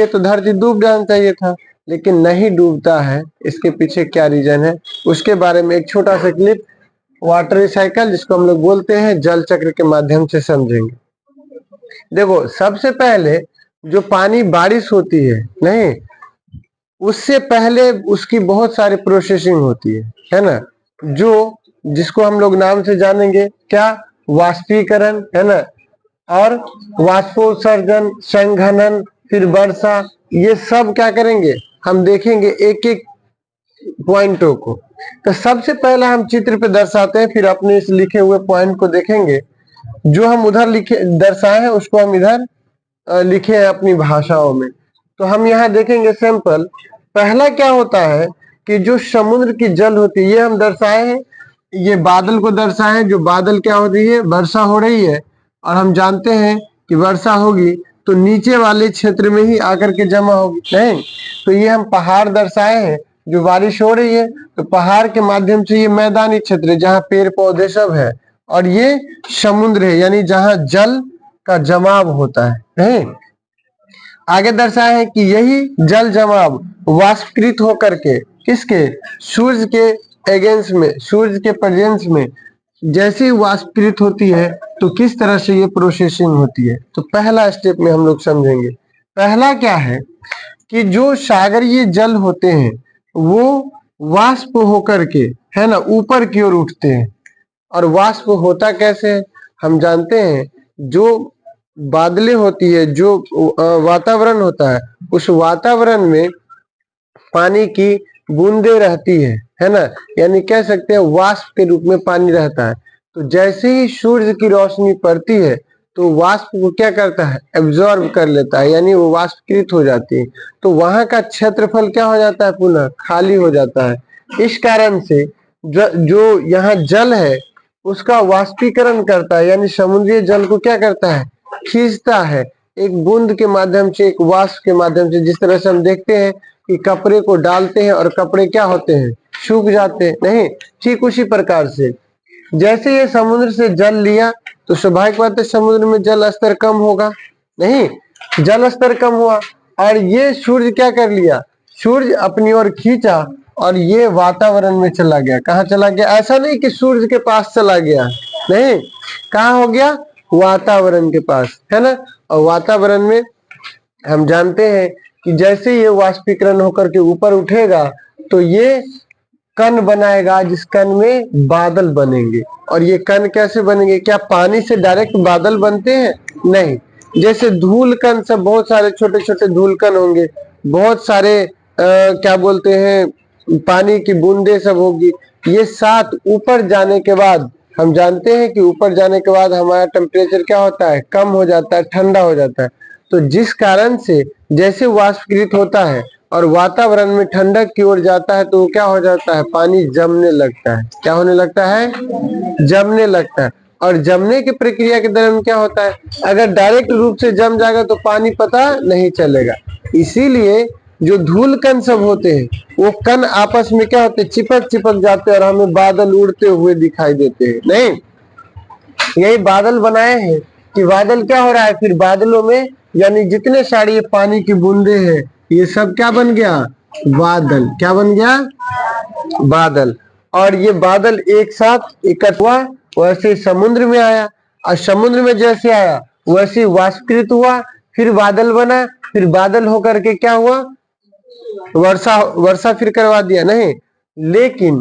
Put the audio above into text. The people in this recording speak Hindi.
ये तो धरती डूब जाना चाहिए था, लेकिन नहीं डूबता है। इसके पीछे क्या रीजन है उसके बारे में एक छोटा सा क्लिप वाटर रिसाइकल, जिसको हम लोग बोलते हैं जल चक्र के माध्यम से समझेंगे। देखो, सबसे पहले जो पानी बारिश होती है नहीं, उससे पहले उसकी बहुत सारी प्रोसेसिंग होती है ना, जो जिसको हम लोग नाम से जानेंगे क्या, वाष्पीकरण, है ना, और वाष्पोत्सर्जन, संघनन, फिर वर्षा। ये सब क्या करेंगे, हम देखेंगे एक एक पॉइंटों को। तो सबसे पहले हम चित्र पे दर्शाते हैं, फिर अपने इस लिखे हुए पॉइंट को देखेंगे। जो हम उधर लिखे दर्शाए हैं उसको हम इधर लिखे हैं अपनी भाषाओं में। तो हम यहाँ देखेंगे सैंपल। पहला क्या होता है कि जो समुद्र की जल होती है, ये हम दर्शाए हैं, ये बादल को दर्शाए हैं। जो बादल क्या हो रही है, वर्षा हो रही है, और हम जानते हैं कि वर्षा होगी तो नीचे वाले क्षेत्र में ही आकर के जमा होगी नहीं। तो ये हम पहाड़ दर्शाए हैं, जो बारिश हो रही है तो पहाड़ के माध्यम से ये मैदानी क्षेत्र है जहाँ पेड़ पौधे सब है, और ये समुद्र है यानी जहाँ जल का जमाव होता है नहीं। आगे दर्शाया है कि यही जल जमाव वाष्पीकृत होकर के किसके, सूर्य के एगेंस्ट में, सूर्य के प्रेजेंस में जैसे ही वाष्पीकृत होती है तो किस तरह से ये प्रोसेसिंग होती है। तो पहला स्टेप में हम लोग समझेंगे। पहला क्या है कि जो सागरीय जल होते हैं वो वाष्प होकर के, है ना, ऊपर की ओर उठते हैं। और वाष्प होता कैसे है, हम जानते हैं, जो बादलें होती है, जो वातावरण होता है, उस वातावरण में पानी की बूंदे रहती है ना, यानी कह सकते हैं वाष्प के रूप में पानी रहता है। तो जैसे ही सूर्य की रोशनी पड़ती है तो वाष्प को क्या करता है, एब्जॉर्ब कर लेता है, यानी वो वाष्पीकृत हो जाती है। तो वहां का क्षेत्रफल क्या हो जाता है, पुनः खाली हो जाता है। इस कारण से जो यहाँ जल है उसका वाष्पीकरण करता है, यानी समुद्रीय जल को क्या करता है, खींचता है एक बूंद के माध्यम से, एक वाष्प के माध्यम से। जिस तरह से हम देखते हैं कि कपड़े को डालते हैं और कपड़े क्या होते हैं, सूख जाते हैं नहीं, ठीक उसी प्रकार से जैसे ये समुद्र से जल लिया तो स्वाभाविक बात है समुद्र में जल स्तर कम होगा नहीं, जल स्तर कम हुआ, और ये सूर्य क्या कर लिया, सूर्य अपनी ओर खींचा और ये वातावरण में चला गया। कहाँ चला गया, ऐसा नहीं कि सूर्य के पास चला गया नहीं, कहाँ हो गया, वातावरण के पास, है ना। और वातावरण में हम जानते हैं कि जैसे ये वाष्पीकरण होकर के ऊपर उठेगा तो ये कण बनाएगा, जिस कण में बादल बनेंगे। और ये कण कैसे बनेंगे, क्या पानी से डायरेक्ट बादल बनते हैं, नहीं। जैसे धूल कण सब, बहुत सारे छोटे छोटे धूल कण होंगे, बहुत सारे क्या बोलते हैं, पानी की बूंदे सब होगी। ये साथ ऊपर जाने के बाद हम जानते हैं कि ऊपर जाने के बाद हमारा टेम्परेचर क्या होता है, कम हो जाता है, ठंडा हो जाता है। तो जिस कारण से जैसे वाष्पीकृत होता है और वातावरण में ठंडक की ओर जाता है तो क्या हो जाता है, पानी जमने लगता है। क्या होने लगता है, जमने लगता है। और जमने की प्रक्रिया के दौरान क्या होता है, अगर डायरेक्ट रूप से जम जाएगा तो पानी पता नहीं चलेगा। इसीलिए जो धूल कण सब होते हैं वो कण आपस में क्या होते हैं, चिपक चिपक जाते हैं और हमें बादल उड़ते हुए दिखाई देते हैं नहीं। यही बादल बनाए हैं कि बादल क्या हो रहा है, फिर बादलों में यानी जितने सारे ये पानी की बूंदे हैं ये सब क्या बन गया, बादल। क्या बन गया, बादल। और ये बादल एक साथ इकट्ठा हुआ, वैसे समुद्र में आया, और समुद्र में जैसे आया वैसे वाष्पीकृत हुआ, फिर बादल बना, फिर बादल होकर के क्या हुआ, वर्षा, वर्षा फिर करवा दिया नहीं। लेकिन